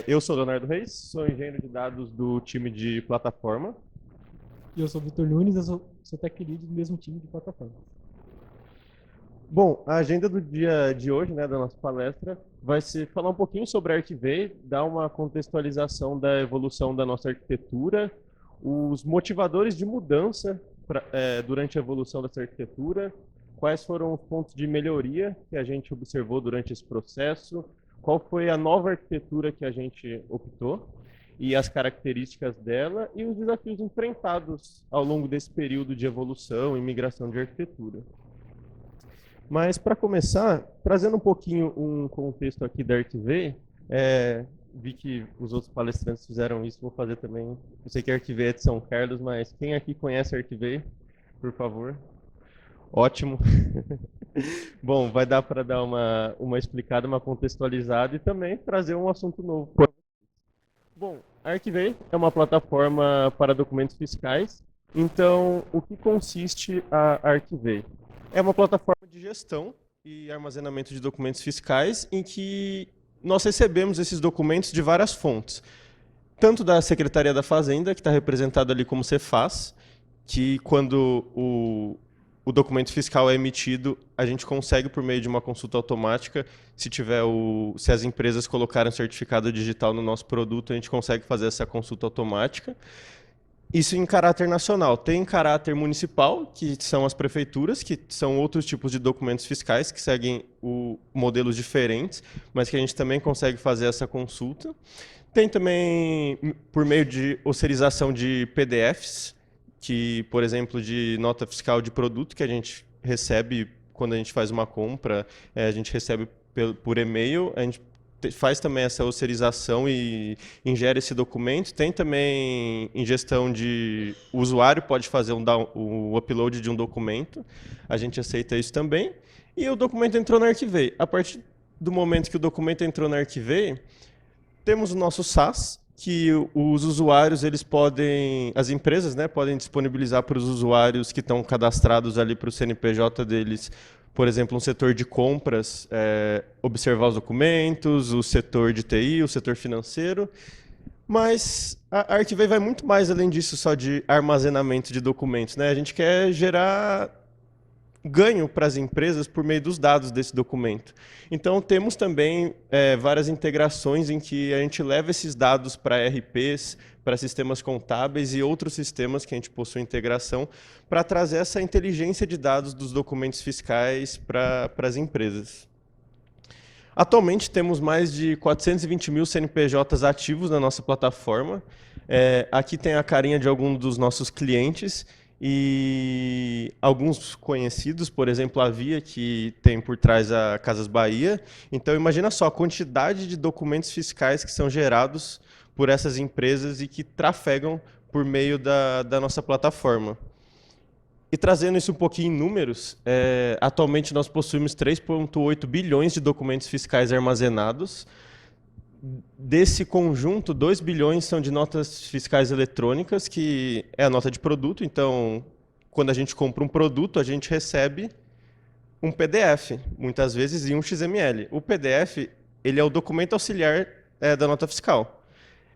Eu sou Leonardo Reis, sou engenheiro de dados do time de plataforma. E eu sou o Vitor Nunes, eu sou tech lead do mesmo time de plataforma. Bom, a agenda do dia de hoje, né, da nossa palestra, vai ser falar um pouquinho sobre a Arquivei, dar uma contextualização da evolução da nossa arquitetura, os motivadores de mudança durante a evolução dessa arquitetura, quais foram os pontos de melhoria que a gente observou durante esse processo, qual foi a nova arquitetura que a gente optou e as características dela e os desafios enfrentados ao longo desse período de evolução e migração de arquitetura. Mas, para começar, trazendo um pouquinho um contexto aqui da Arquivei, vi que os outros palestrantes fizeram isso, vou fazer também. Eu sei que a Arquivei é de São Carlos, mas quem aqui conhece a Arquivei, por favor? Ótimo. Bom, vai dar para dar uma explicada, uma contextualizada e também trazer um assunto novo. Bom, a Arquivei é uma plataforma para documentos fiscais. Então, o que consiste a Arquivei? É uma plataforma de gestão e armazenamento de documentos fiscais em que nós recebemos esses documentos de várias fontes. Tanto da Secretaria da Fazenda, que está representado ali como Cefaz, que quando o documento fiscal é emitido, a gente consegue, por meio de uma consulta automática, se as empresas colocarem certificado digital no nosso produto, a gente consegue fazer essa consulta automática. Isso em caráter nacional. Tem caráter municipal, que são as prefeituras, que são outros tipos de documentos fiscais que seguem modelos diferentes, mas que a gente também consegue fazer essa consulta. Tem também, por meio de osserização de PDFs, que, por exemplo, de nota fiscal de produto, que a gente recebe quando a gente faz uma compra, a gente recebe por e-mail, a gente faz também essa osserização e ingere esse documento. Tem também ingestão de... O usuário pode fazer o upload de um documento, a gente aceita isso também. E o documento entrou na Arquivei. A partir do momento que o documento entrou na Arquivei, temos o nosso SaaS, que os usuários, as empresas, né, podem disponibilizar para os usuários que estão cadastrados ali para o CNPJ deles, por exemplo, um setor de compras, observar os documentos, o setor de TI, o setor financeiro. Mas a Arquivei vai muito mais além disso, só de armazenamento de documentos, né? A gente quer gerar ganho para as empresas por meio dos dados desse documento. Então, temos também várias integrações em que a gente leva esses dados para ERPs, para sistemas contábeis e outros sistemas que a gente possui integração para trazer essa inteligência de dados dos documentos fiscais para as empresas. Atualmente, temos mais de 420 mil CNPJs ativos na nossa plataforma. Aqui tem a carinha de alguns dos nossos clientes e alguns conhecidos, por exemplo, a Via, que tem por trás a Casas Bahia. Então, imagina só a quantidade de documentos fiscais que são gerados por essas empresas e que trafegam por meio da nossa plataforma. E trazendo isso um pouquinho em números, atualmente nós possuímos 3,8 bilhões de documentos fiscais armazenados. Desse conjunto, 2 bilhões são de notas fiscais eletrônicas, que é a nota de produto. Então, quando a gente compra um produto, a gente recebe um PDF, muitas vezes, e um XML. O PDF ele é o documento auxiliar da nota fiscal.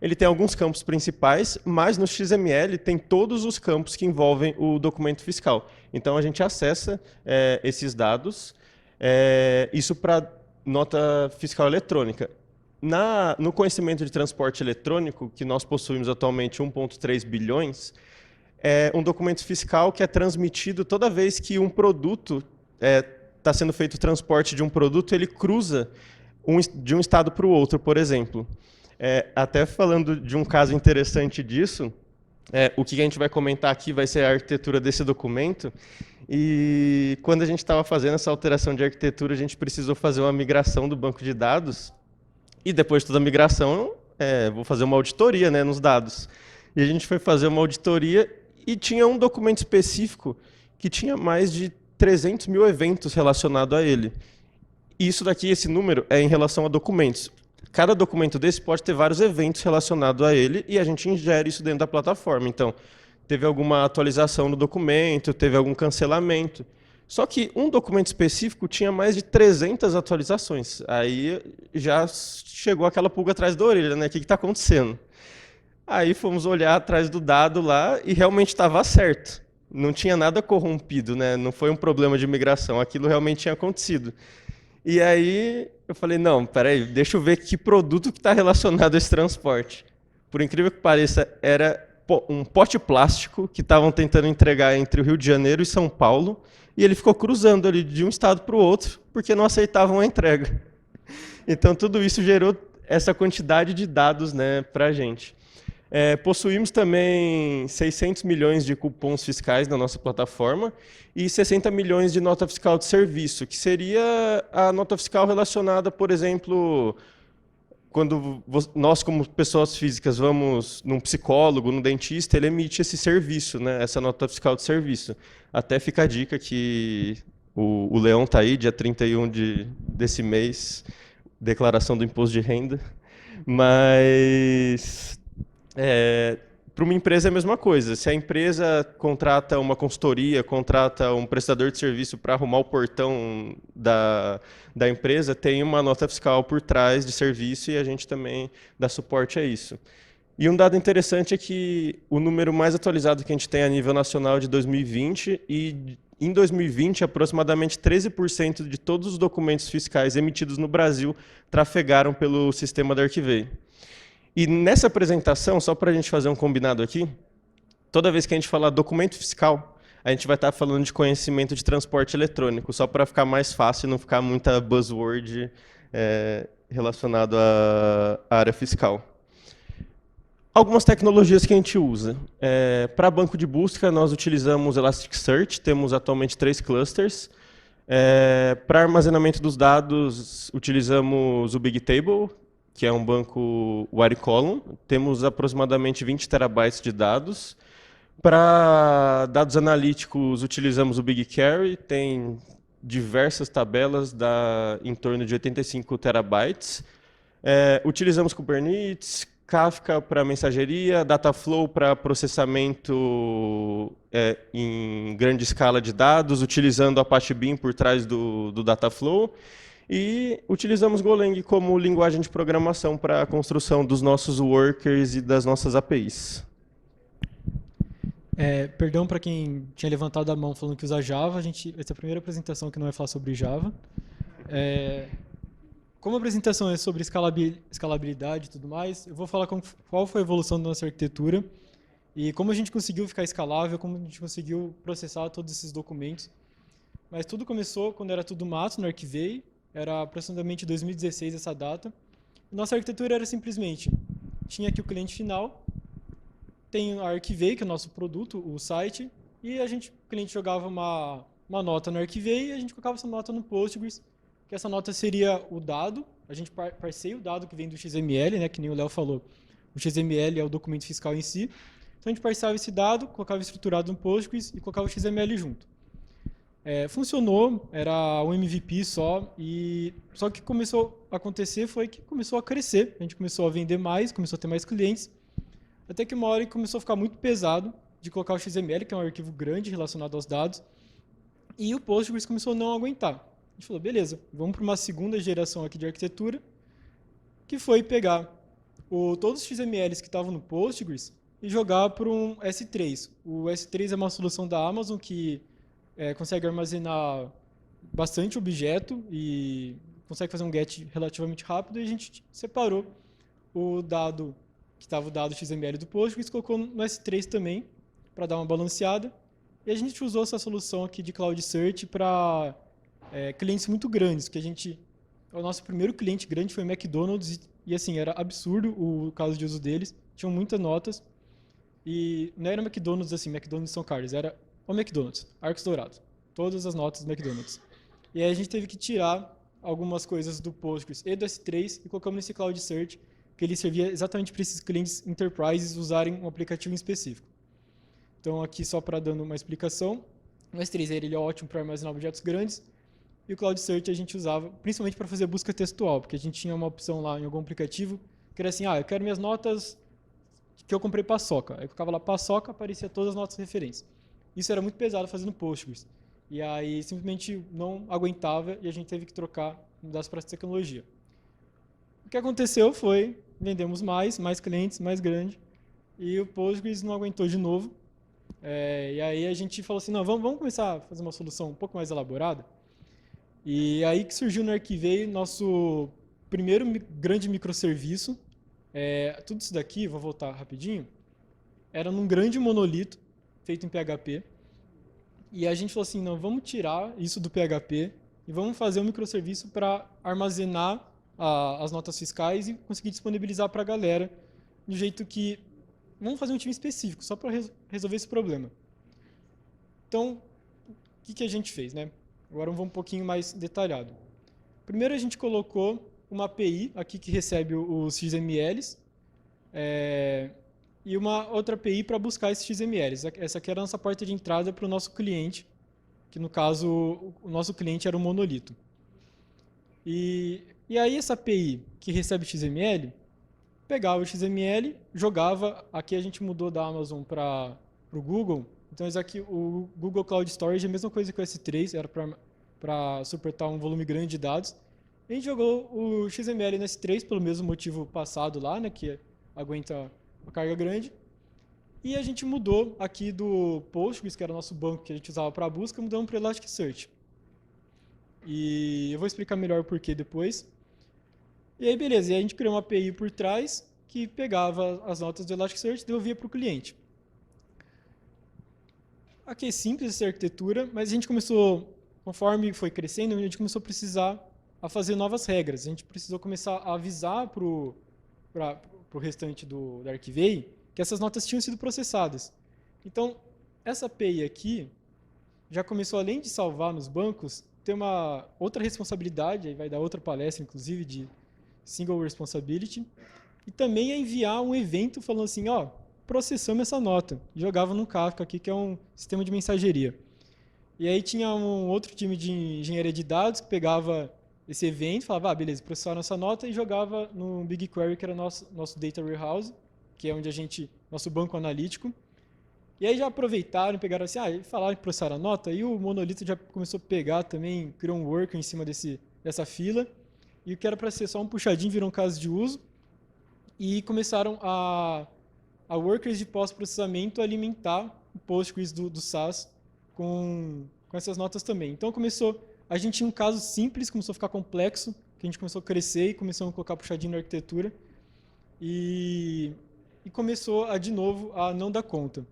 Ele tem alguns campos principais, mas no XML tem todos os campos que envolvem o documento fiscal. Então, a gente acessa esses dados, isso para nota fiscal eletrônica. No conhecimento de transporte eletrônico, que nós possuímos atualmente 1,3 bilhões, é um documento fiscal que é transmitido toda vez que um produto está sendo feito o transporte de um produto, ele cruza de um estado para o outro, por exemplo. Até falando de um caso interessante disso, o que a gente vai comentar aqui vai ser a arquitetura desse documento. E quando a gente estava fazendo essa alteração de arquitetura, a gente precisou fazer uma migração do banco de dados. E depois de toda a migração, vou fazer uma auditoria, né, nos dados. E a gente foi fazer uma auditoria e tinha um documento específico que tinha mais de 300 mil eventos relacionados a ele. E isso daqui, esse número, é em relação a documentos. Cada documento desse pode ter vários eventos relacionados a ele e a gente ingere isso dentro da plataforma. Então, teve alguma atualização no documento, teve algum cancelamento. Só que um documento específico tinha mais de 300 atualizações. Aí já chegou aquela pulga atrás da orelha, né? O que está acontecendo? Aí fomos olhar atrás do dado lá e realmente estava certo. Não tinha nada corrompido, né? Não foi um problema de migração, aquilo realmente tinha acontecido. E aí eu falei, não, peraí, deixa eu ver que produto que está relacionado a esse transporte. Por incrível que pareça, era um pote plástico que estavam tentando entregar entre o Rio de Janeiro e São Paulo, e ele ficou cruzando ali de um estado para o outro, porque não aceitavam a entrega. Então tudo isso gerou essa quantidade de dados, né, para a gente. Possuímos também 600 milhões de cupons fiscais na nossa plataforma e 60 milhões de nota fiscal de serviço, que seria a nota fiscal relacionada, por exemplo, quando nós, como pessoas físicas, vamos num psicólogo, num dentista, ele emite esse serviço, né, essa nota fiscal de serviço. Até fica a dica que o Leão está aí, dia 31 desse mês, declaração do imposto de renda, mas... para uma empresa é a mesma coisa. Se a empresa contrata uma consultoria, contrata um prestador de serviço para arrumar o portão da empresa, tem uma nota fiscal por trás de serviço e a gente também dá suporte a isso. E um dado interessante é que o número mais atualizado que a gente tem a nível nacional é de 2020 e em 2020 aproximadamente 13% de todos os documentos fiscais emitidos no Brasil trafegaram pelo sistema da Arquivei. E nessa apresentação, só para a gente fazer um combinado aqui, toda vez que a gente falar documento fiscal, a gente vai estar falando de conhecimento de transporte eletrônico, só para ficar mais fácil e não ficar muita buzzword relacionado à área fiscal. Algumas tecnologias que a gente usa. Para banco de busca, nós utilizamos Elasticsearch, temos atualmente 3 clusters. Para armazenamento dos dados, utilizamos o Bigtable, que é um banco wire column. Temos aproximadamente 20 terabytes de dados. Para dados analíticos, utilizamos o BigQuery, tem diversas tabelas, dá em torno de 85 terabytes. Utilizamos Kubernetes, Kafka para mensageria, Dataflow para processamento em grande escala de dados, utilizando Apache Beam por trás do Dataflow. E utilizamos Golang como linguagem de programação para a construção dos nossos workers e das nossas APIs. Perdão para quem tinha levantado a mão falando que usa Java. Essa é a primeira apresentação que não vai falar sobre Java. Como a apresentação é sobre escalabilidade e tudo mais, eu vou falar qual foi a evolução da nossa arquitetura e como a gente conseguiu ficar escalável, como a gente conseguiu processar todos esses documentos. Mas tudo começou quando era tudo mato no Arquivei, era aproximadamente 2016 essa data. Nossa arquitetura era simplesmente, tinha aqui o cliente final, tem a Arquivei, que é o nosso produto, o site, e o cliente jogava uma nota no Arquivei e a gente colocava essa nota no Postgres, que essa nota seria o dado, a gente parseia o dado que vem do XML, né, que nem o Léo falou, o XML é o documento fiscal em si, então a gente parseava esse dado, colocava estruturado no Postgres e colocava o XML junto. Funcionou, era um MVP só, só que começou a acontecer foi que começou a crescer, a gente começou a vender mais, começou a ter mais clientes, até que uma hora começou a ficar muito pesado de colocar o XML, que é um arquivo grande relacionado aos dados, e o Postgres começou a não aguentar. A gente falou, beleza, vamos para uma segunda geração aqui de arquitetura, que foi pegar todos os XMLs que estavam no Postgres e jogar para um S3. O S3 é uma solução da Amazon que consegue armazenar bastante objeto e consegue fazer um get relativamente rápido, e a gente separou o dado que estava o dado XML do Postgres, colocou no S3 também, para dar uma balanceada, e a gente usou essa solução aqui de Cloud Search para clientes muito grandes, que o nosso primeiro cliente grande foi o McDonald's, e assim, era absurdo o caso de uso deles, tinham muitas notas, e não era McDonald's assim, McDonald's São Carlos, era o McDonald's, Arcos Dourados, todas as notas do McDonald's. E aí a gente teve que tirar algumas coisas do Postgres e do S3 e colocamos nesse Cloud Search, que ele servia exatamente para esses clientes enterprises usarem um aplicativo em específico. Então aqui só para dando uma explicação, o S3 ele é ótimo para armazenar objetos grandes, e o Cloud Search a gente usava principalmente para fazer busca textual, porque a gente tinha uma opção lá em algum aplicativo que era assim, eu quero minhas notas que eu comprei paçoca. Aí eu colocava lá paçoca, aparecia todas as notas de referência. Isso era muito pesado fazendo Postgres. E aí simplesmente não aguentava e a gente teve que trocar, mudar para essa tecnologia. O que aconteceu foi, vendemos mais clientes, mais grande, e o Postgres não aguentou de novo. E aí a gente falou assim, não, vamos começar a fazer uma solução um pouco mais elaborada. E aí que surgiu no Arquivei nosso primeiro grande microserviço. Tudo isso daqui, vou voltar rapidinho, era num grande monolito feito em PHP. E a gente falou assim, não, vamos tirar isso do PHP e vamos fazer um microserviço para armazenar as notas fiscais e conseguir disponibilizar para a galera do jeito que... Vamos fazer um time específico, só para resolver esse problema. Então, o que a gente fez, né? Agora vamos um pouquinho mais detalhado. Primeiro a gente colocou uma API aqui que recebe os XMLs e uma outra API para buscar esses XMLs. Essa aqui era a nossa porta de entrada para o nosso cliente, que no caso o nosso cliente era o monolito. E aí essa API que recebe XML, pegava o XML, jogava, aqui a gente mudou da Amazon para o Google, então esse aqui, o Google Cloud Storage é a mesma coisa que o S3, era para suportar um volume grande de dados. A gente jogou o XML no S3 pelo mesmo motivo passado lá, né, que aguenta uma carga grande. E a gente mudou aqui do Postgres, que era o nosso banco que a gente usava para busca, mudamos para Elasticsearch. E eu vou explicar melhor o porquê depois. E aí, beleza, e a gente criou uma API por trás que pegava as notas do Elasticsearch e devolvia para o cliente. Aqui é simples essa arquitetura, mas a gente começou, conforme foi crescendo, a gente começou a precisar a fazer novas regras. A gente precisou começar a avisar para o restante da Arquivei que essas notas tinham sido processadas. Então, essa API aqui já começou, além de salvar nos bancos, ter uma outra responsabilidade, aí vai dar outra palestra, inclusive, de Single Responsibility, e também a enviar um evento falando assim, ó, processamos essa nota. Jogava no Kafka aqui, que é um sistema de mensageria. E aí tinha um outro time de engenharia de dados que pegava esse evento, falava, beleza, processaram essa nota e jogava no BigQuery, que era nosso Data Warehouse, que é onde nosso banco analítico. E aí já aproveitaram, pegaram assim, falaram que processaram a nota, e o monolito já começou a pegar também, criou um worker em cima dessa fila, e o que era para ser só um puxadinho virou um caso de uso, e começaram a workers de pós-processamento alimentar o Postgres do SaaS com essas notas também. Então a gente tinha um caso simples, começou a ficar complexo, que a gente começou a crescer e começamos a colocar puxadinho na arquitetura, e começou de novo a não dar conta.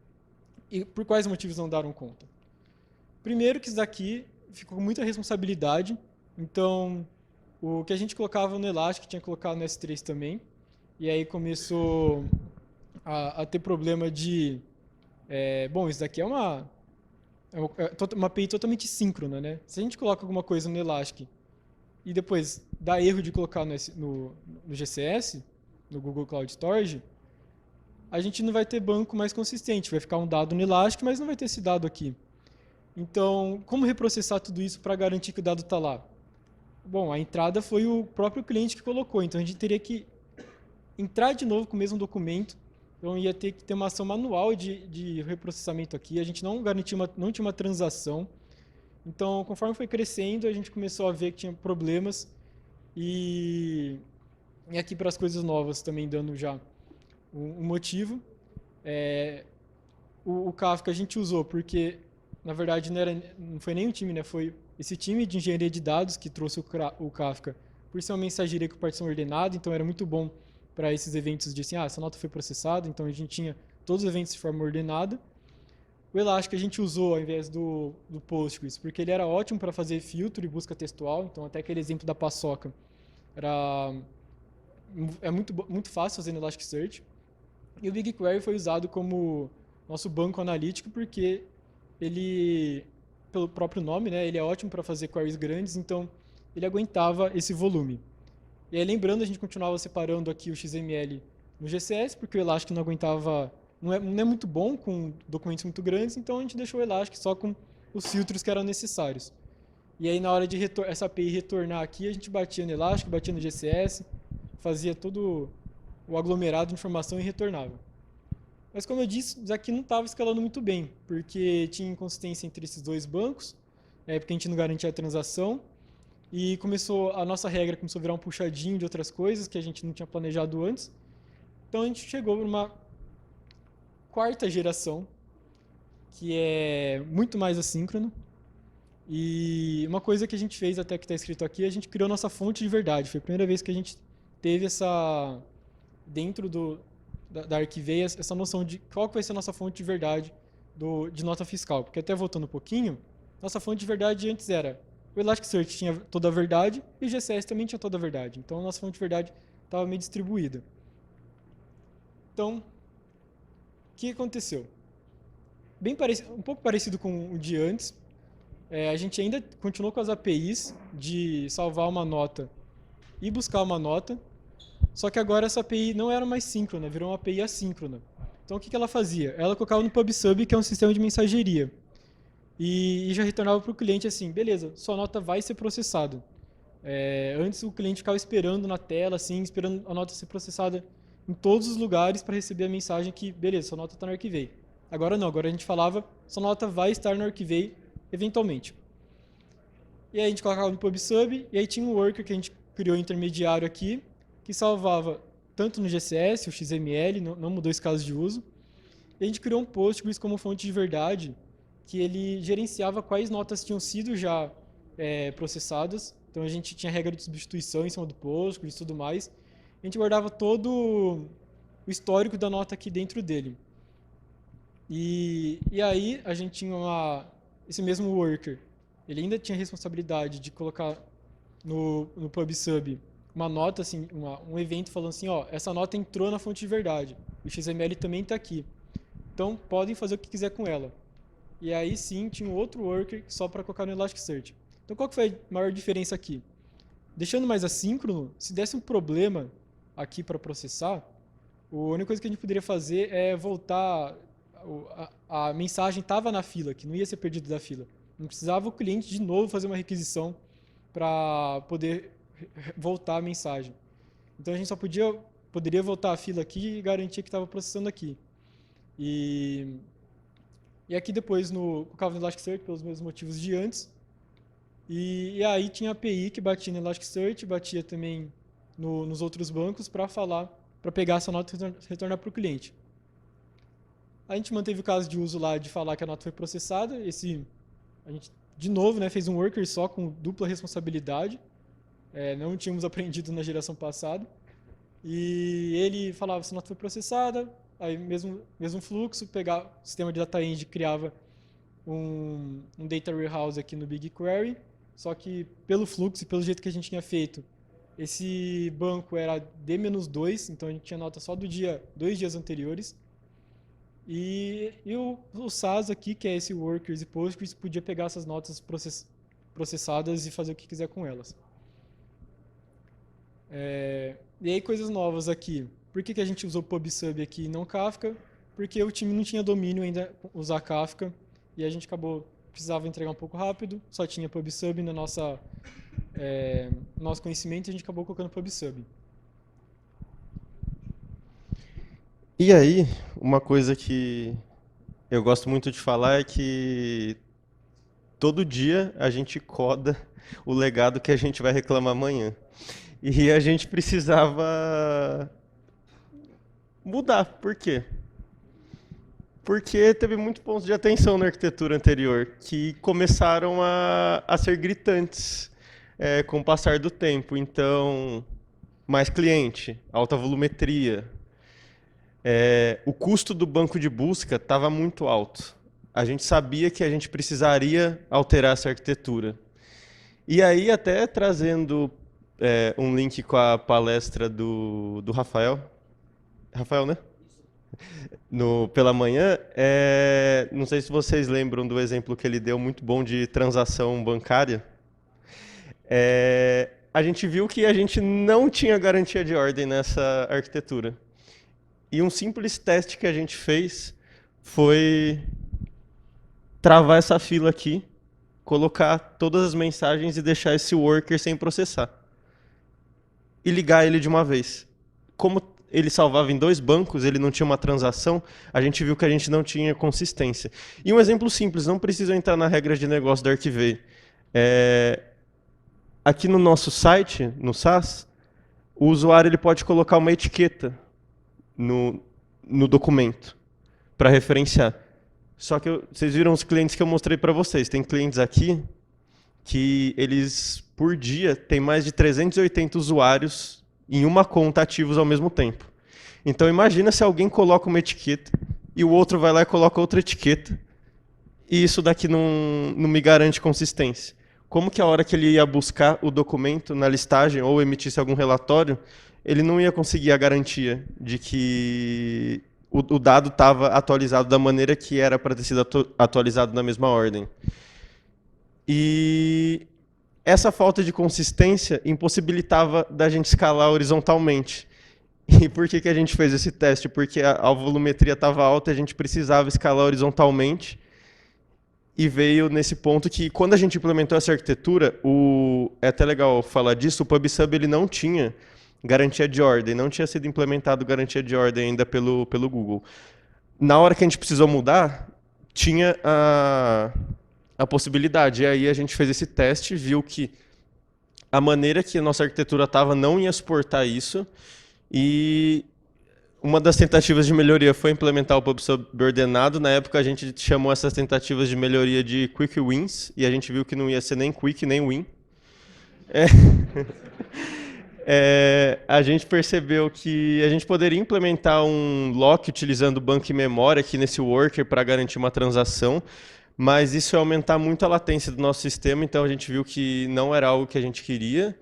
E por quais motivos não deram conta? Primeiro que isso daqui ficou com muita responsabilidade, então o que a gente colocava no Elastic tinha que colocar no S3 também, e aí começou a ter problema de... bom, isso daqui é uma API totalmente síncrona, né? Se a gente coloca alguma coisa no Elastic e depois dá erro de colocar no GCS, no Google Cloud Storage, a gente não vai ter banco mais consistente. Vai ficar um dado no Elastic, mas não vai ter esse dado aqui. Então, como reprocessar tudo isso para garantir que o dado está lá? Bom, a entrada foi o próprio cliente que colocou, então a gente teria que entrar de novo com o mesmo documento, então ia ter que ter uma ação manual de reprocessamento aqui, a gente não tinha uma transação, então conforme foi crescendo a gente começou a ver que tinha problemas e aqui para as coisas novas também dando já um motivo. O Kafka a gente usou porque, na verdade, não foi nem um time, né? Foi esse time de engenharia de dados que trouxe o Kafka por ser uma mensageria com partição ordenada, então era muito bom para esses eventos de assim, essa nota foi processada, então a gente tinha todos os eventos de forma ordenada. O Elastic a gente usou ao invés do Postgres, porque ele era ótimo para fazer filtro e busca textual, então até aquele exemplo da paçoca é muito fácil fazer no Elasticsearch. E o BigQuery foi usado como nosso banco analítico porque ele, pelo próprio nome, né, ele é ótimo para fazer queries grandes, então ele aguentava esse volume. E aí, lembrando, a gente continuava separando aqui o XML no GCS, porque o Elastic não aguentava, não é muito bom com documentos muito grandes, então a gente deixou o Elastic só com os filtros que eram necessários. E aí, na hora de essa API retornar aqui, a gente batia no Elastic, batia no GCS, fazia todo o aglomerado de informação e retornava. Mas, como eu disse, isso aqui não estava escalando muito bem, porque tinha inconsistência entre esses dois bancos, porque a gente não garantia a transação. E a nossa regra começou a virar um puxadinho de outras coisas que a gente não tinha planejado antes. Então a gente chegou para uma quarta geração, que é muito mais assíncrono. E uma coisa que a gente fez, até que está escrito aqui, a gente criou nossa fonte de verdade. Foi a primeira vez que a gente teve dentro da Archivei, essa noção de qual que vai ser a nossa fonte de verdade de nota fiscal. Porque até voltando um pouquinho, nossa fonte de verdade antes era o Elasticsearch tinha toda a verdade e o GCS também tinha toda a verdade. Então a nossa fonte de verdade estava meio distribuída. Então, o que aconteceu? Um pouco parecido com o de antes, a gente ainda continuou com as APIs de salvar uma nota e buscar uma nota, só que agora essa API não era mais síncrona, virou uma API assíncrona. Então o que ela fazia? Ela colocava no PubSub, que é um sistema de mensageria, e já retornava para o cliente assim, beleza, sua nota vai ser processada. Antes o cliente ficava esperando na tela, assim, esperando a nota ser processada em todos os lugares para receber a mensagem que, beleza, sua nota está no Archivei. Agora não, agora a gente falava, sua nota vai estar no Archivei eventualmente. E aí a gente colocava no PubSub, e aí tinha um worker que a gente criou intermediário aqui, que salvava tanto no GCS, o XML, não mudou esse caso de uso. E a gente criou um Postgres como fonte de verdade, que ele gerenciava quais notas tinham sido já processadas. Então a gente tinha regra de substituição em cima do Postgres e tudo mais. A gente guardava todo o histórico da nota aqui dentro dele. E aí a gente tinha esse mesmo worker. Ele ainda tinha responsabilidade de colocar no PubSub uma nota, assim, um evento falando assim, ó, essa nota entrou na fonte de verdade. O XML também está aqui. Então podem fazer o que quiser com ela. E aí sim tinha um outro worker só para colocar no Elasticsearch. Então qual que foi a maior diferença aqui? Deixando mais assíncrono, se desse um problema aqui para processar, a única coisa que a gente poderia fazer é voltar, a mensagem estava na fila, que não ia ser perdido da fila. Não precisava o cliente de novo fazer uma requisição para poder voltar a mensagem. Então a gente só poderia voltar a fila aqui e garantir que estava processando aqui. E aqui depois colocava no Elasticsearch pelos mesmos motivos de antes. E aí tinha a API que batia no Elasticsearch, batia também nos outros bancos para pegar essa nota e retornar para o cliente. A gente manteve o caso de uso lá de falar que a nota foi processada. A gente, de novo, fez um worker só com dupla responsabilidade. Não tínhamos aprendido na geração passada. E ele falava se a nota foi processada, aí mesmo fluxo, pegava o sistema de data engine, criava um data warehouse aqui no BigQuery, só que pelo fluxo e pelo jeito que a gente tinha feito, esse banco era D-2, então a gente tinha nota só 2 dias anteriores. E o SAS aqui, que é esse Workers e Postgres, podia pegar essas notas processadas e fazer o que quiser com elas. E aí coisas novas aqui. Por que a gente usou PubSub aqui e não Kafka? Porque o time não tinha domínio ainda usar Kafka e a gente precisava entregar um pouco rápido, só tinha PubSub no nosso conhecimento e a gente acabou colocando PubSub. E aí, uma coisa que eu gosto muito de falar é que todo dia a gente coda o legado que a gente vai reclamar amanhã. E a gente precisava mudar. Por quê? Porque teve muitos pontos de atenção na arquitetura anterior que começaram a ser gritantes com o passar do tempo. Então, mais cliente, alta volumetria. O custo do banco de busca estava muito alto. A gente sabia que a gente precisaria alterar essa arquitetura. E aí, até trazendo um link com a palestra do Rafael. Rafael, né? Pela manhã. Não sei se vocês lembram do exemplo que ele deu, muito bom, de transação bancária. A gente viu que a gente não tinha garantia de ordem nessa arquitetura. E um simples teste que a gente fez foi travar essa fila aqui, colocar todas as mensagens e deixar esse worker sem processar. E ligar ele de uma vez. Como ele salvava em 2 bancos, ele não tinha uma transação, a gente viu que a gente não tinha consistência. E um exemplo simples, não precisa entrar na regra de negócio da Archivei. Aqui no nosso site, no SaaS, o usuário ele pode colocar uma etiqueta no documento para referenciar. Só que vocês viram os clientes que eu mostrei para vocês. Tem clientes aqui que eles, por dia, têm mais de 380 usuários em uma conta ativos ao mesmo tempo. Então imagina se alguém coloca uma etiqueta e o outro vai lá e coloca outra etiqueta e isso daqui não me garante consistência. Como que a hora que ele ia buscar o documento na listagem ou emitisse algum relatório, ele não ia conseguir a garantia de que o dado estava atualizado da maneira que era para ter sido atualizado na mesma ordem. E essa falta de consistência impossibilitava da gente escalar horizontalmente. E por que a gente fez esse teste? Porque a volumetria estava alta e a gente precisava escalar horizontalmente. E veio nesse ponto que, quando a gente implementou essa arquitetura, é até legal falar disso, o PubSub ele não tinha garantia de ordem, não tinha sido implementado garantia de ordem ainda pelo Google. Na hora que a gente precisou mudar, tinha a possibilidade. E aí a gente fez esse teste, viu que a maneira que a nossa arquitetura estava não ia suportar isso, e uma das tentativas de melhoria foi implementar o PubSub ordenado. Na época, a gente chamou essas tentativas de melhoria de Quick Wins, e a gente viu que não ia ser nem Quick, nem Win. A gente percebeu que a gente poderia implementar um lock utilizando banco e memória aqui nesse worker para garantir uma transação, mas isso ia aumentar muito a latência do nosso sistema, então a gente viu que não era algo que a gente queria.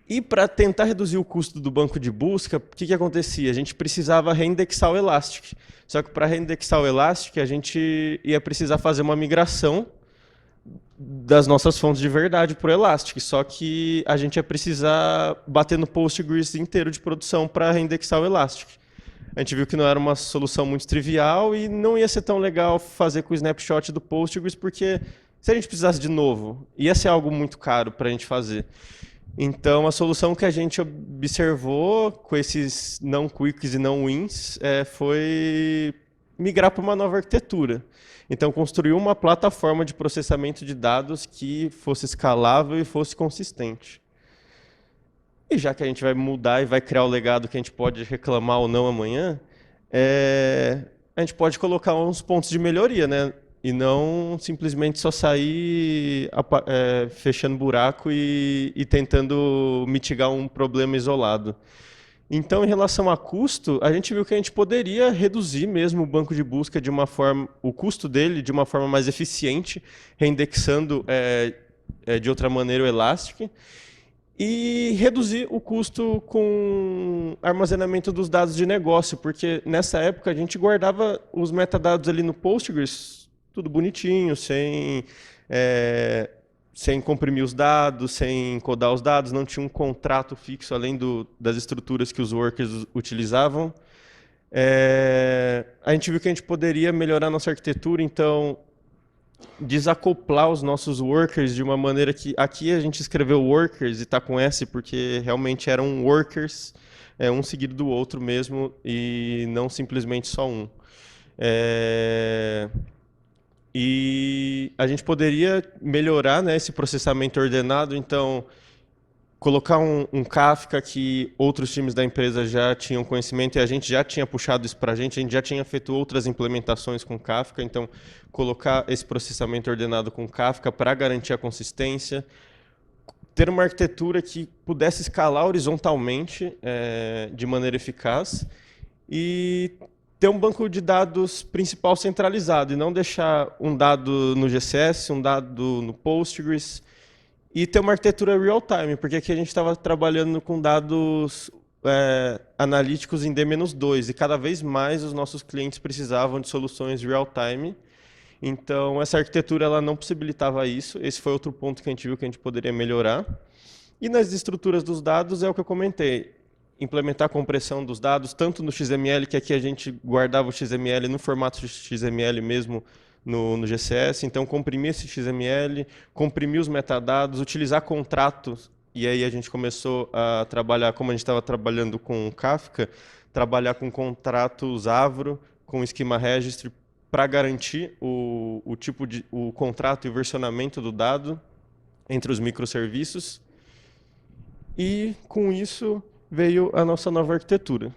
E para tentar reduzir o custo do banco de busca, o que acontecia? A gente precisava reindexar o Elastic. Só que para reindexar o Elastic, a gente ia precisar fazer uma migração das nossas fontes de verdade para o Elastic. Só que a gente ia precisar bater no Postgres inteiro de produção para reindexar o Elastic. A gente viu que não era uma solução muito trivial e não ia ser tão legal fazer com o snapshot do Postgres, porque se a gente precisasse de novo, ia ser algo muito caro para a gente fazer. Então, a solução que a gente observou com esses não quicks e não wins foi migrar para uma nova arquitetura. Então, construir uma plataforma de processamento de dados que fosse escalável e fosse consistente. E já que a gente vai mudar e vai criar o legado que a gente pode reclamar ou não amanhã, a gente pode colocar uns pontos de melhoria, né? E não simplesmente só sair fechando buraco e tentando mitigar um problema isolado. Então, em relação a custo, a gente viu que a gente poderia reduzir mesmo o banco de busca de uma forma, o custo dele de uma forma mais eficiente, reindexando de outra maneira o Elastic, e reduzir o custo com armazenamento dos dados de negócio, porque nessa época a gente guardava os metadados ali no Postgres, tudo bonitinho, sem comprimir os dados, sem codar os dados, não tinha um contrato fixo além das estruturas que os workers utilizavam. A gente viu que a gente poderia melhorar nossa arquitetura, então desacoplar os nossos workers de uma maneira que aqui a gente escreveu workers e está com S porque realmente eram workers, um seguido do outro mesmo e não simplesmente só um. E a gente poderia melhorar, né, esse processamento ordenado, então colocar um Kafka que outros times da empresa já tinham conhecimento e a gente já tinha puxado isso para a gente já tinha feito outras implementações com Kafka, então colocar esse processamento ordenado com Kafka para garantir a consistência, ter uma arquitetura que pudesse escalar horizontalmente de maneira eficaz e ter um banco de dados principal centralizado e não deixar um dado no GCS, um dado no Postgres e ter uma arquitetura real-time, porque aqui a gente estava trabalhando com dados analíticos em D-2 e cada vez mais os nossos clientes precisavam de soluções real-time. Então, essa arquitetura ela não possibilitava isso. Esse foi outro ponto que a gente viu que a gente poderia melhorar. E nas estruturas dos dados é o que eu comentei. Implementar a compressão dos dados, tanto no XML, que aqui a gente guardava o XML no formato de XML mesmo no GCS, então comprimir esse XML, comprimir os metadados, utilizar contratos, e aí a gente começou a trabalhar, como a gente estava trabalhando com Kafka, trabalhar com contratos Avro, com Schema Registry, para garantir o contrato e o versionamento do dado. entre os microserviços. E com isso veio a nossa nova arquitetura.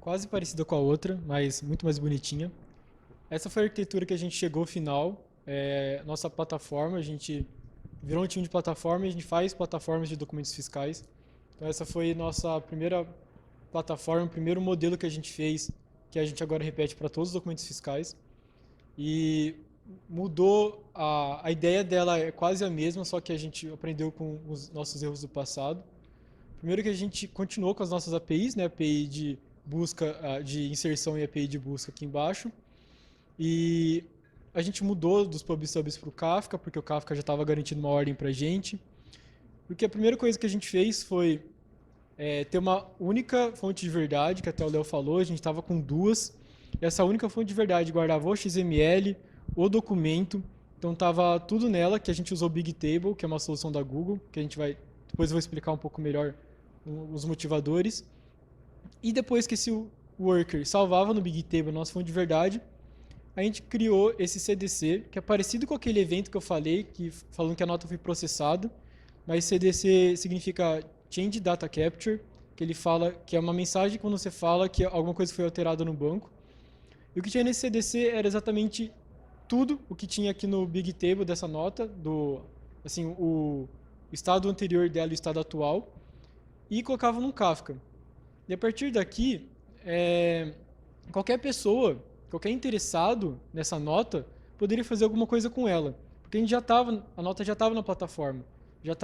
Quase parecida com a outra, mas muito mais bonitinha. Essa foi a arquitetura que a gente chegou ao final. Nossa plataforma, a gente virou um time de plataforma e a gente faz plataformas de documentos fiscais. Então essa foi nossa primeira plataforma, o primeiro modelo que a gente fez, que a gente agora repete para todos os documentos fiscais. E mudou, a ideia dela é quase a mesma, só que a gente aprendeu com os nossos erros do passado. Primeiro que a gente continuou com as nossas APIs, né? API de busca, de inserção e API de busca aqui embaixo. E a gente mudou dos PubSubs para o Kafka, porque o Kafka já estava garantindo uma ordem para a gente. Porque a primeira coisa que a gente fez foi ter uma única fonte de verdade, que até o Léo falou, a gente estava com duas. E essa única fonte de verdade guardava o XML, o documento, então estava tudo nela, que a gente usou Bigtable, que é uma solução da Google, que a gente vai, depois eu vou explicar um pouco melhor os motivadores. E depois que esse worker salvava no Bigtable a nossa fonte de verdade, a gente criou esse CDC, que é parecido com aquele evento que eu falei, que falando que a nota foi processada, mas CDC significa Change Data Capture, que ele fala que é uma mensagem quando você fala que alguma coisa foi alterada no banco. E o que tinha nesse CDC era exatamente tudo o que tinha aqui no Bigtable dessa nota, assim, o estado anterior dela e o estado atual, e colocava num Kafka. E a partir daqui, qualquer pessoa, qualquer interessado nessa nota, poderia fazer alguma coisa com ela. Porque a nota já estava na plataforma, já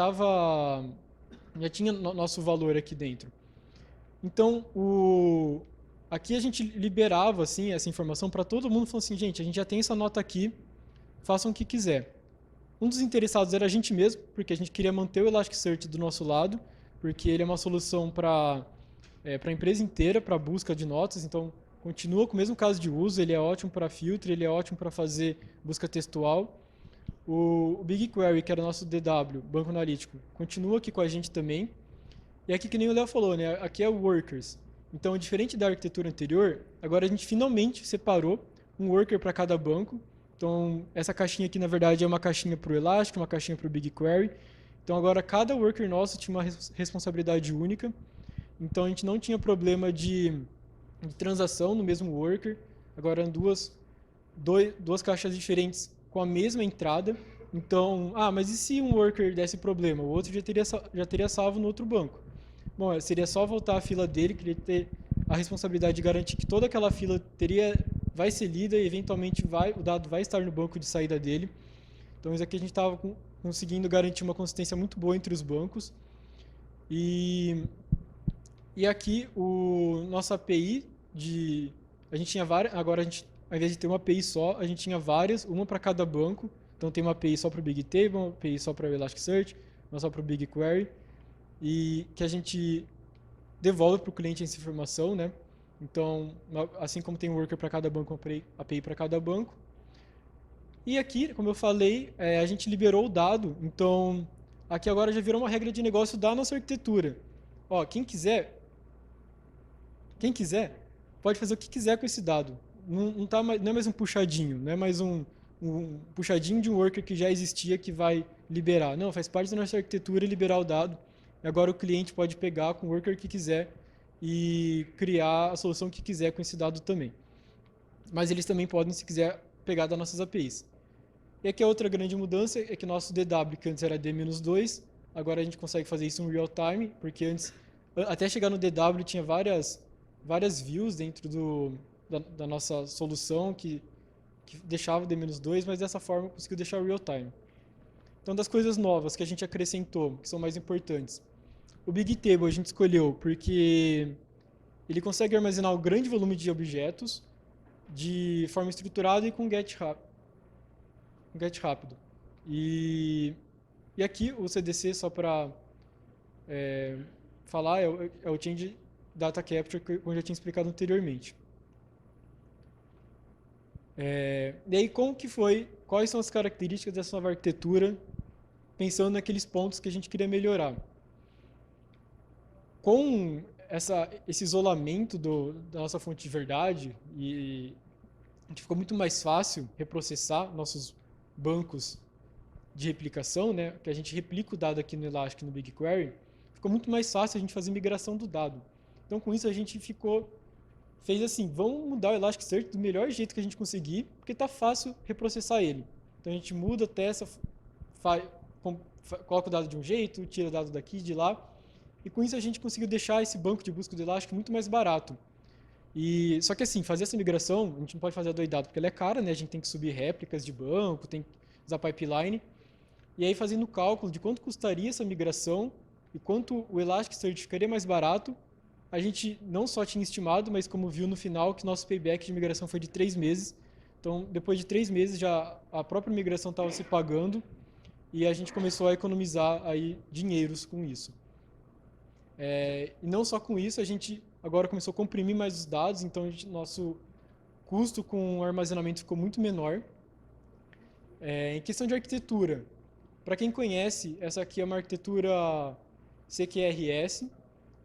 tinha nosso valor aqui dentro. Então, aqui a gente liberava assim, essa informação para todo mundo, falando assim, gente, a gente já tem essa nota aqui, façam o que quiser. Um dos interessados era a gente mesmo, porque a gente queria manter o Elasticsearch do nosso lado, porque ele é uma solução para a empresa inteira, para busca de notas, então continua com o mesmo caso de uso, ele é ótimo para filtro, ele é ótimo para fazer busca textual. O BigQuery, que era o nosso DW, Banco Analítico, continua aqui com a gente também. E aqui, que nem o Léo falou, né? Aqui é o Workers. Então, diferente da arquitetura anterior, agora a gente finalmente separou um worker para cada banco. Então, essa caixinha aqui, na verdade, é uma caixinha para o Elastic, uma caixinha para o BigQuery. Então, agora cada worker nosso tinha uma responsabilidade única. Então, a gente não tinha problema de transação no mesmo worker. Agora eram duas caixas diferentes com a mesma entrada. Então, mas e se um worker desse problema? O outro já teria salvo no outro banco. Bom, seria só voltar à fila dele, que ele ter a responsabilidade de garantir que toda aquela fila vai ser lida e eventualmente o dado vai estar no banco de saída dele. Então, isso aqui a gente estava conseguindo garantir uma consistência muito boa entre os bancos. E aqui, nossa API, a gente tinha várias, agora ao invés de ter uma API só, a gente tinha várias, uma para cada banco. Então, tem uma API só para o Bigtable, uma API só para o Elasticsearch, uma só para o BigQuery, e que a gente devolve para o cliente essa informação, né? Então, assim como tem um worker para cada banco, uma API para cada banco. E aqui, como eu falei, a gente liberou o dado, então aqui agora já virou uma regra de negócio da nossa arquitetura. Ó, quem quiser pode fazer o que quiser com esse dado. Não é mais um puxadinho, não é mais um puxadinho de um worker que já existia que vai liberar. Não, faz parte da nossa arquitetura liberar o dado. E agora o cliente pode pegar com o worker que quiser e criar a solução que quiser com esse dado também. Mas eles também podem, se quiser, pegar das nossas APIs. E aqui a outra grande mudança é que nosso DW, que antes era D-2, agora a gente consegue fazer isso em real time, porque antes, até chegar no DW, tinha várias views dentro da nossa solução que deixava o D-2, mas dessa forma conseguiu deixar o real time. Então, das coisas novas que a gente acrescentou, que são mais importantes, o Bigtable a gente escolheu porque ele consegue armazenar um grande volume de objetos de forma estruturada e com get rápido. E aqui o CDC, só para falar, é o Change Data Capture, que eu já tinha explicado anteriormente. E aí, quais são as características dessa nova arquitetura, pensando naqueles pontos que a gente queria melhorar? Com esse isolamento da nossa fonte de verdade, a gente ficou muito mais fácil reprocessar nossos bancos de replicação, né, que a gente replica o dado aqui no Elastic e no BigQuery, ficou muito mais fácil a gente fazer migração do dado. Então, com isso, a gente fez assim, vamos mudar o Elasticsearch do melhor jeito que a gente conseguir, porque está fácil reprocessar ele. Então, a gente muda, testa, coloca o dado de um jeito, tira o dado daqui, de lá, e com isso a gente conseguiu deixar esse banco de busca do Elastic muito mais barato. Só que assim, fazer essa migração, a gente não pode fazer adoidado, porque ela é cara, né? A gente tem que subir réplicas de banco, tem que usar pipeline. E aí, fazendo o cálculo de quanto custaria essa migração e quanto o Elasticsearch ficaria mais barato, a gente não só tinha estimado, mas como viu no final, que nosso payback de migração foi de 3 meses. Então, depois de 3 meses, já a própria migração estava se pagando e a gente começou a economizar aí dinheiros com isso. E não só com isso, a gente agora começou a comprimir mais os dados, então nosso custo com armazenamento ficou muito menor. Em questão de arquitetura, para quem conhece, essa aqui é uma arquitetura CQRS,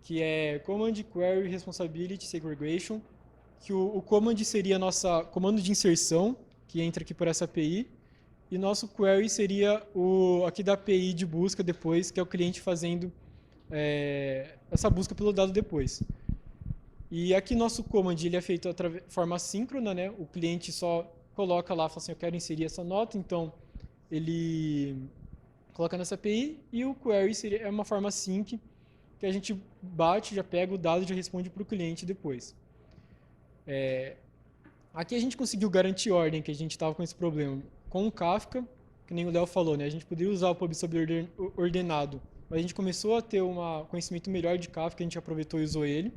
que é Command Query Responsibility Segregation, que o command seria nossa comando de inserção, que entra aqui por essa API, e nosso query seria o aqui da API de busca depois, que é o cliente fazendo essa busca pelo dado depois. E aqui nosso command ele é feito de forma assíncrona, né? O cliente só coloca lá, fala assim, eu quero inserir essa nota, então ele coloca nessa API, e o query é uma forma sync, que a gente bate, já pega o dado e já responde para o cliente depois. Aqui a gente conseguiu garantir ordem, que a gente estava com esse problema. Com o Kafka, que nem o Léo falou, né? A gente poderia usar o PubSub ordenado, mas a gente começou a ter um conhecimento melhor de Kafka, a gente aproveitou e usou ele.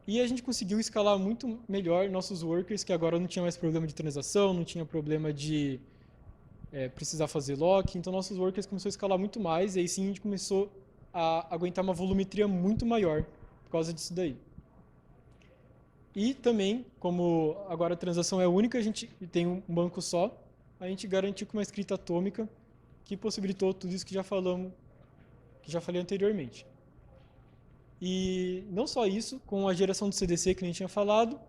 E a gente conseguiu escalar muito melhor nossos workers, que agora não tinha mais problema de transação, não tinha problema de precisar fazer lock. Então, nossos workers começaram a escalar muito mais, e aí sim a gente começou a aguentar uma volumetria muito maior por causa disso daí. E também, como agora a transação é única, a gente tem um banco só, a gente garantiu com uma escrita atômica que possibilitou tudo isso que já falei anteriormente. E não só isso, com a geração do CDC que a gente tinha falado,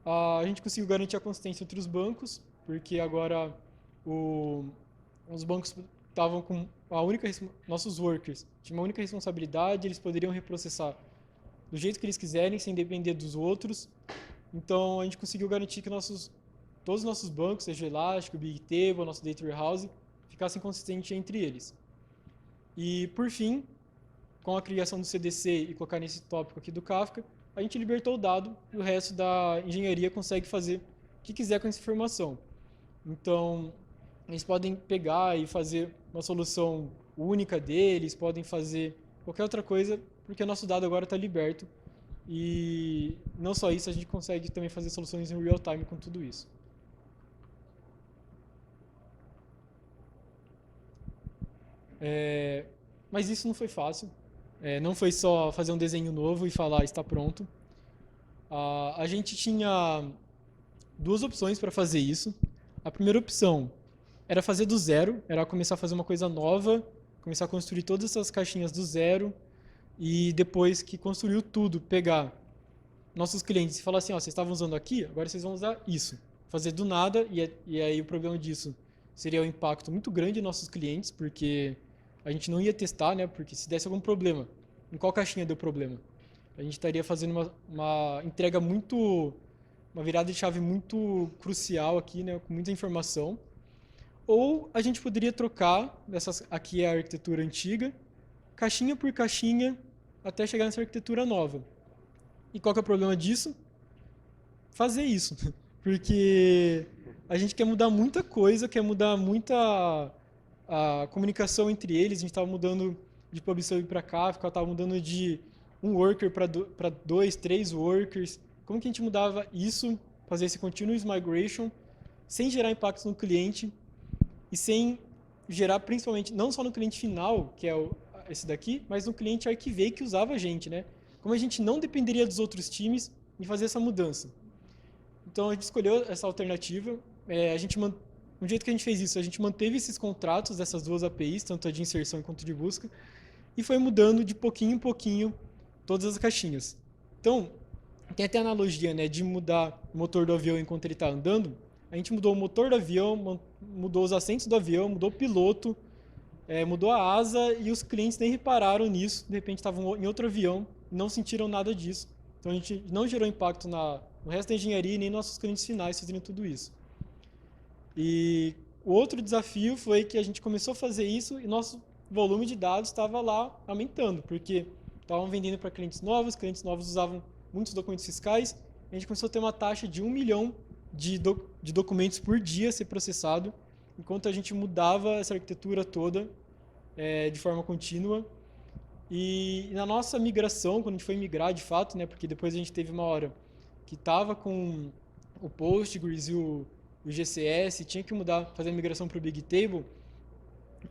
a gente conseguiu garantir a consistência entre os bancos, porque agora os bancos estavam com nossos workers tinham uma única responsabilidade, eles poderiam reprocessar do jeito que eles quiserem, sem depender dos outros. Então, a gente conseguiu garantir que todos os nossos bancos, seja o Elastic, o Bigtable, o nosso Data Warehouse, ficassem consistentes entre eles. E, por fim, com a criação do CDC e colocar nesse tópico aqui do Kafka, a gente libertou o dado e o resto da engenharia consegue fazer o que quiser com essa informação. Então, eles podem pegar e fazer uma solução única deles, podem fazer qualquer outra coisa, porque o nosso dado agora está liberto. E não só isso, a gente consegue também fazer soluções em real time com tudo isso. Mas isso não foi fácil. Não foi só fazer um desenho novo e falar está pronto. A gente tinha 2 opções para fazer isso. A primeira opção era fazer do zero, era começar a fazer uma coisa nova, começar a construir todas essas caixinhas do zero, e depois que construiu tudo, pegar nossos clientes e falar assim, ó, vocês estavam usando aqui, agora vocês vão usar isso. Fazer do nada, e aí o problema disso seria um impacto muito grande em nossos clientes, porque a gente não ia testar, né? Porque se desse algum problema, em qual caixinha deu problema? A gente estaria fazendo uma entrega uma virada de chave muito crucial aqui, né? Com muita informação. Ou a gente poderia trocar, aqui é a arquitetura antiga, caixinha por caixinha, até chegar nessa arquitetura nova. E qual que é o problema disso? Fazer isso. Porque a gente quer mudar muita coisa, quer mudar muita a comunicação entre eles. A gente estava mudando de PubSub para Kafka, estava mudando de um worker para 2, 3 workers. Como que a gente mudava isso, fazer esse continuous migration, sem gerar impactos no cliente e sem gerar principalmente, não só no cliente final, que é esse daqui, mas no cliente Archivay que usava a gente, né? Como a gente não dependeria dos outros times em fazer essa mudança. Então a gente escolheu essa alternativa. Um jeito que a gente fez isso, a gente manteve esses contratos dessas 2 APIs, tanto a de inserção quanto de busca, e foi mudando de pouquinho em pouquinho todas as caixinhas. Então, tem até a analogia, né, de mudar o motor do avião enquanto ele está andando. a gente mudou o motor do avião, mudou os assentos do avião, mudou o piloto, mudou a asa e os clientes nem repararam nisso. De repente estavam em outro avião e não sentiram nada disso. Então a gente não gerou impacto no resto da engenharia e nem nossos clientes finais fazendo tudo isso. E o outro desafio foi que a gente começou a fazer isso e nosso volume de dados estava lá aumentando, porque estavam vendendo para clientes novos usavam muitos documentos fiscais, a gente começou a ter uma taxa de 1 milhão de documentos por dia a ser processado, enquanto a gente mudava essa arquitetura toda de forma contínua. E na nossa migração, quando a gente foi migrar de fato, né, porque depois a gente teve uma hora que estava com o Postgres e o GCS, tinha que mudar, fazer a migração para o Bigtable.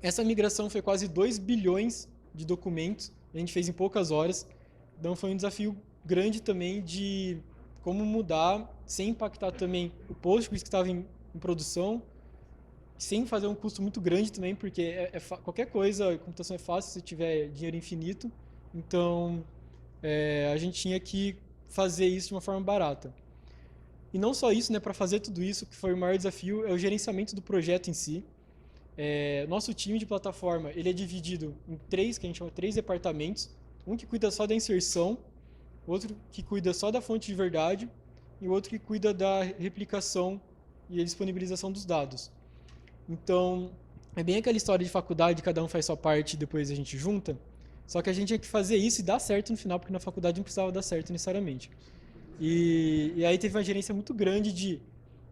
Essa migração foi quase 2 bilhões de documentos, a gente fez em poucas horas. Então foi um desafio grande também de como mudar, sem impactar também o Postgres que estava em produção, sem fazer um custo muito grande também, porque qualquer coisa, a computação é fácil se tiver dinheiro infinito. Então a gente tinha que fazer isso de uma forma barata. E não só isso, né, para fazer tudo isso, que foi o maior desafio, é o gerenciamento do projeto em si. Nosso time de plataforma ele é dividido em três, que a gente chama 3 departamentos. Um que cuida só da inserção, outro que cuida só da fonte de verdade e outro que cuida da replicação e a disponibilização dos dados. Então, é bem aquela história de faculdade, cada um faz sua parte e depois a gente junta. Só que a gente tinha que fazer isso e dar certo no final, porque na faculdade não precisava dar certo necessariamente. E aí teve uma gerência muito grande de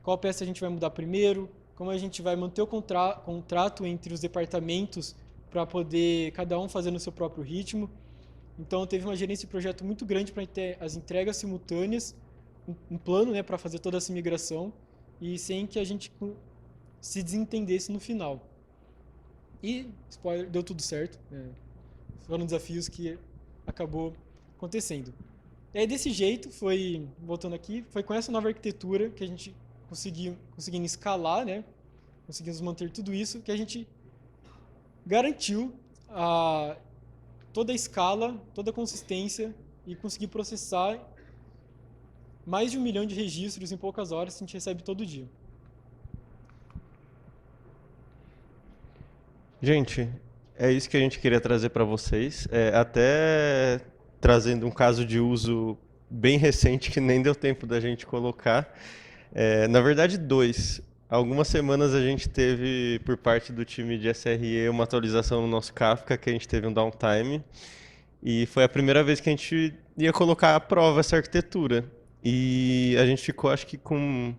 qual peça a gente vai mudar primeiro, como a gente vai manter o contrato entre os departamentos para poder cada um fazer no seu próprio ritmo. Então teve uma gerência de projeto muito grande para ter as entregas simultâneas, um plano, né, para fazer toda essa migração e sem que a gente se desentendesse no final. E, spoiler, deu tudo certo. Foram desafios que acabou acontecendo. E aí, desse jeito, voltando aqui, foi com essa nova arquitetura que a gente conseguindo escalar, né? Conseguimos manter tudo isso, que a gente garantiu toda a escala, toda a consistência e conseguir processar mais de 1 milhão de registros em poucas horas que a gente recebe todo dia. Gente, é isso que a gente queria trazer para vocês. Até trazendo um caso de uso bem recente que nem deu tempo da gente colocar. Na verdade, 2. Algumas semanas a gente teve, por parte do time de SRE, uma atualização no nosso Kafka, que a gente teve um downtime. E foi a primeira vez que a gente ia colocar à prova essa arquitetura. E a gente ficou, acho que com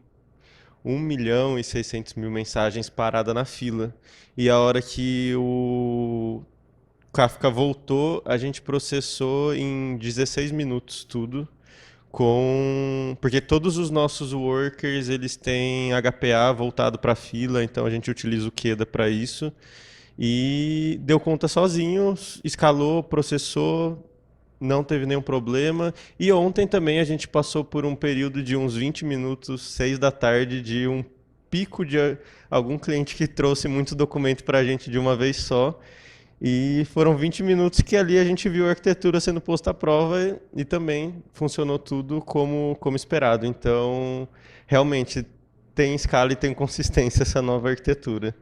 1.600.000 mensagens parada na fila. E a hora que o Kafka voltou, a gente processou em 16 minutos tudo. Porque todos os nossos workers eles têm HPA voltado para a fila, então a gente utiliza o Queda para isso. E deu conta sozinho, escalou, processou, não teve nenhum problema. E ontem também a gente passou por um período de uns 20 minutos, 6 da tarde, de um pico de algum cliente que trouxe muito documento para a gente de uma vez só. E foram 20 minutos que ali a gente viu a arquitetura sendo posta à prova e também funcionou tudo como esperado. Então, realmente, tem escala e tem consistência essa nova arquitetura.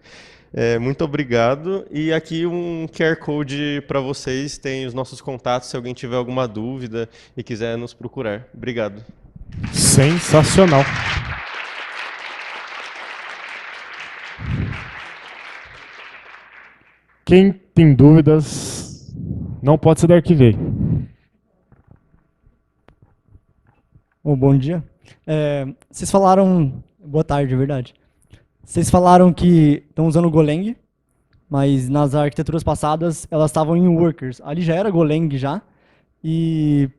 Muito obrigado. E aqui um QR Code para vocês, tem os nossos contatos, se alguém tiver alguma dúvida e quiser nos procurar. Obrigado. Sensacional. Quem tem dúvidas, não pode ser da Arquivei. Bom dia. Vocês falaram... Boa tarde, é verdade. Vocês falaram que estão usando o Golang, mas nas arquiteturas passadas elas estavam em workers. Ali já era Golang já. E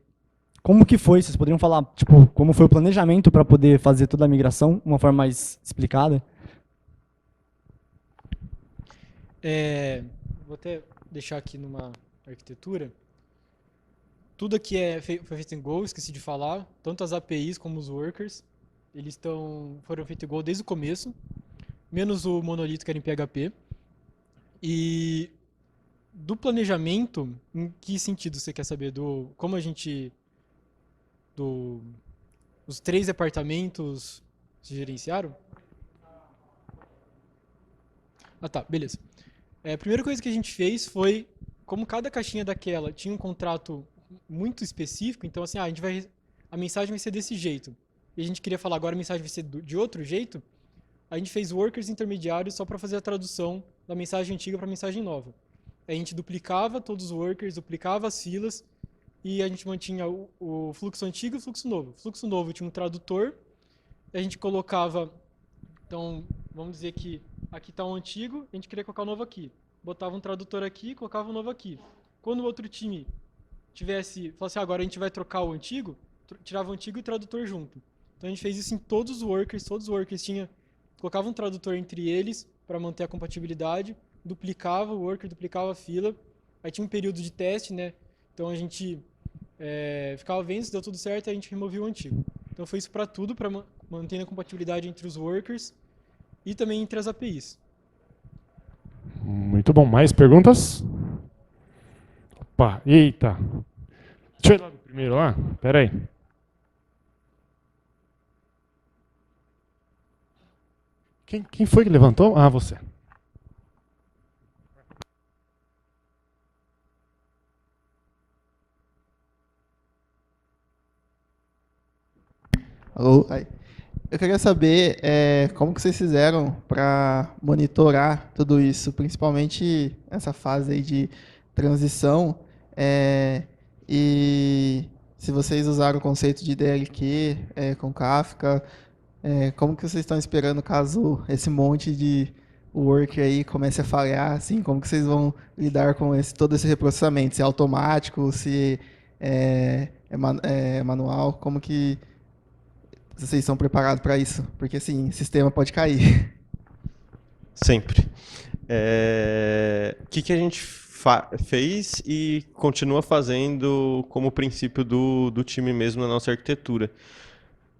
como que foi? Vocês poderiam falar, tipo, como foi o planejamento para poder fazer toda a migração de uma forma mais explicada? Vou até deixar aqui numa arquitetura. Tudo aqui foi feito em Go, esqueci de falar. Tanto as APIs como os workers. Eles foram feitos em Go desde o começo. Menos o monolito que era em PHP. E do planejamento, em que sentido você quer saber? Como a gente... os 3 departamentos se gerenciaram? Ah, tá, beleza. A primeira coisa que a gente fez foi, como cada caixinha daquela tinha um contrato muito específico, então assim, a mensagem vai ser desse jeito. E a gente queria falar agora a mensagem vai ser de outro jeito. A gente fez workers intermediários só para fazer a tradução da mensagem antiga para a mensagem nova. A gente duplicava todos os workers, duplicava as filas e a gente mantinha o fluxo antigo e o fluxo novo. O fluxo novo tinha um tradutor, a gente colocava, então, vamos dizer que aqui está o antigo, a gente queria colocar o novo aqui. Botava um tradutor aqui, colocava o novo aqui. Quando o outro time falasse, agora a gente vai trocar o antigo, tirava o antigo e o tradutor junto. Então a gente fez isso em todos os workers colocava um tradutor entre eles para manter a compatibilidade, duplicava o worker, duplicava a fila, aí tinha um período de teste, né? Então a gente ficava vendo se deu tudo certo e a gente removia o antigo. Então foi isso para tudo, para manter a compatibilidade entre os workers e também entre as APIs. Muito bom. Mais perguntas? Opa, eita. Deixa eu ir lá do primeiro lá. Pera aí. Quem foi que levantou? Ah, você. Alô? Aí. Eu queria saber como que vocês fizeram para monitorar tudo isso, principalmente essa fase aí de transição, e se vocês usaram o conceito de DLQ com Kafka, como que vocês estão esperando caso esse monte de work aí comece a falhar, assim, como que vocês vão lidar com todo esse reprocessamento, se é automático, se é manual, como que vocês estão preparados para isso? Porque, assim, o sistema pode cair. Sempre. O que a gente fez e continua fazendo como princípio do time mesmo na nossa arquitetura?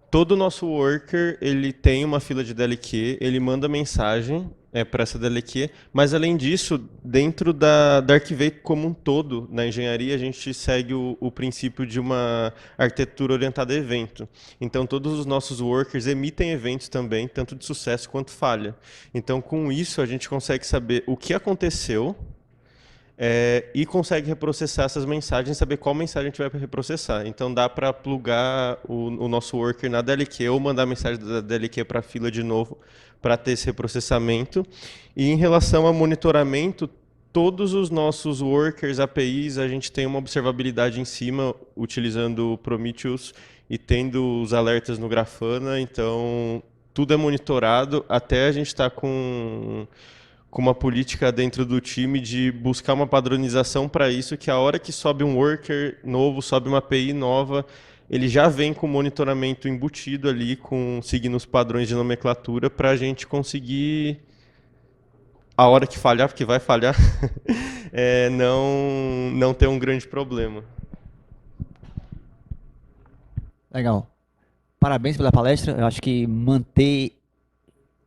Todo o nosso worker, ele tem uma fila de DLQ, ele manda mensagem para essa DLQ, mas além disso, dentro da Archivay como um todo, na engenharia, a gente segue o princípio de uma arquitetura orientada a evento. Então, todos os nossos workers emitem eventos também, tanto de sucesso quanto falha. Então, com isso, a gente consegue saber o que aconteceu, e consegue reprocessar essas mensagens, saber qual mensagem a gente vai reprocessar. Então dá para plugar o nosso worker na DLQ ou mandar a mensagem da DLQ para a fila de novo para ter esse reprocessamento. E em relação ao monitoramento, todos os nossos workers, APIs, a gente tem uma observabilidade em cima utilizando o Prometheus e tendo os alertas no Grafana. Então tudo é monitorado até a gente estar com uma política dentro do time de buscar uma padronização para isso, que a hora que sobe um worker novo, sobe uma API nova, ele já vem com monitoramento embutido ali, seguindo os padrões de nomenclatura, para a gente conseguir, a hora que falhar, porque vai falhar, não ter um grande problema. Legal. Parabéns pela palestra. Eu acho que manter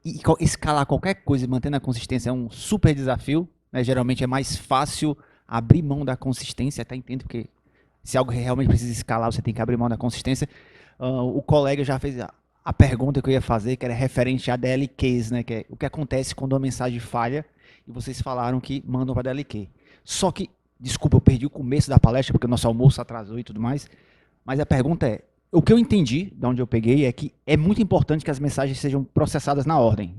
e escalar qualquer coisa e mantendo a consistência é um super desafio, né? Geralmente é mais fácil abrir mão da consistência, até entendo, porque se algo realmente precisa escalar, você tem que abrir mão da consistência. O colega já fez a pergunta que eu ia fazer, que era referente a DLQs, né? Que é o que acontece quando uma mensagem falha e vocês falaram que mandam para DLQ. Só que, desculpa, eu perdi o começo da palestra, porque o nosso almoço atrasou e tudo mais, mas a pergunta é, o que eu entendi, de onde eu peguei, é que é muito importante que as mensagens sejam processadas na ordem.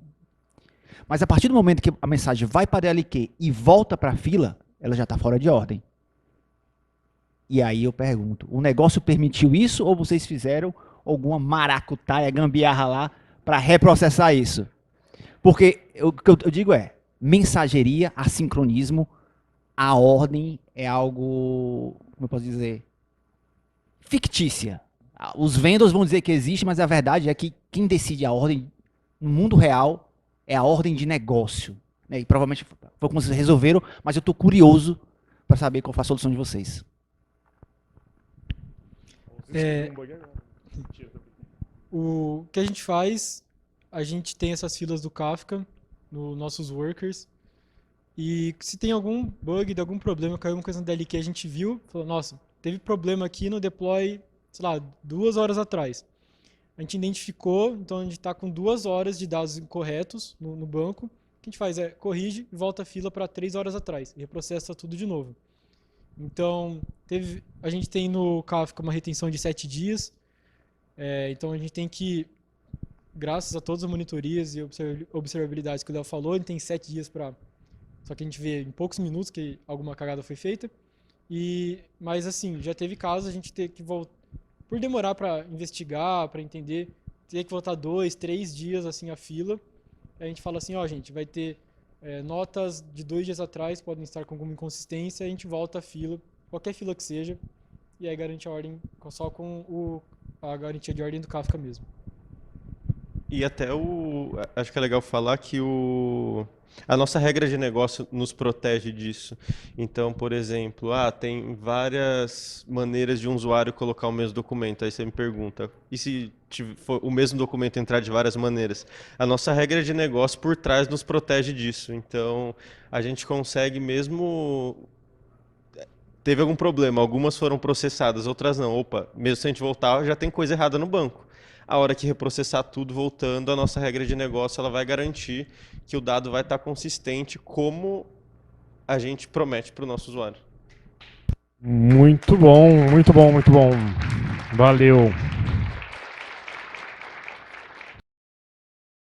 Mas a partir do momento que a mensagem vai para a DLQ e volta para a fila, ela já está fora de ordem. E aí eu pergunto, o negócio permitiu isso ou vocês fizeram alguma maracutaia, gambiarra lá para reprocessar isso? Porque o que eu digo é, mensageria, assincronismo, a ordem é algo, como eu posso dizer, fictícia. Os vendors vão dizer que existe, mas a verdade é que quem decide a ordem no mundo real é a ordem de negócio. Né? E provavelmente foi como vocês resolveram, mas eu estou curioso para saber qual foi a solução de vocês. O que a gente faz, a gente tem essas filas do Kafka nos nossos workers, e se tem algum bug, algum problema, caiu alguma coisa no DLQ, a gente viu, falou, nossa, teve problema aqui no deploy, sei lá, 2 horas atrás. A gente identificou, então a gente está com 2 horas de dados incorretos no banco, que a gente faz é corrige e volta a fila para 3 horas atrás e reprocessa tudo de novo. Então, a gente tem no Kafka uma retenção de 7 dias. Então, a gente tem que, graças a todas as monitorias e observabilidades que o Léo falou, ele tem 7 dias para... Só que a gente vê em poucos minutos que alguma cagada foi feita. Mas, assim, já teve casos a gente ter que voltar... Por demorar para investigar, para entender, ter que voltar 2, 3 dias assim a fila. A gente fala assim, ó, gente, vai ter notas de 2 dias atrás, podem estar com alguma inconsistência, a gente volta a fila, qualquer fila que seja, e aí garante a ordem só com a garantia de ordem do Kafka mesmo. E até acho que é legal falar que a nossa regra de negócio nos protege disso. Então, por exemplo, tem várias maneiras de um usuário colocar o mesmo documento. Aí você me pergunta, e se for o mesmo documento entrar de várias maneiras? A nossa regra de negócio por trás nos protege disso. Então, a gente consegue mesmo... Teve algum problema, algumas foram processadas, outras não. Opa, mesmo se a gente voltar, já tem coisa errada no banco. A hora que reprocessar tudo voltando, a nossa regra de negócio ela vai garantir que o dado vai estar consistente como a gente promete para o nosso usuário. Muito bom, muito bom, muito bom. Valeu.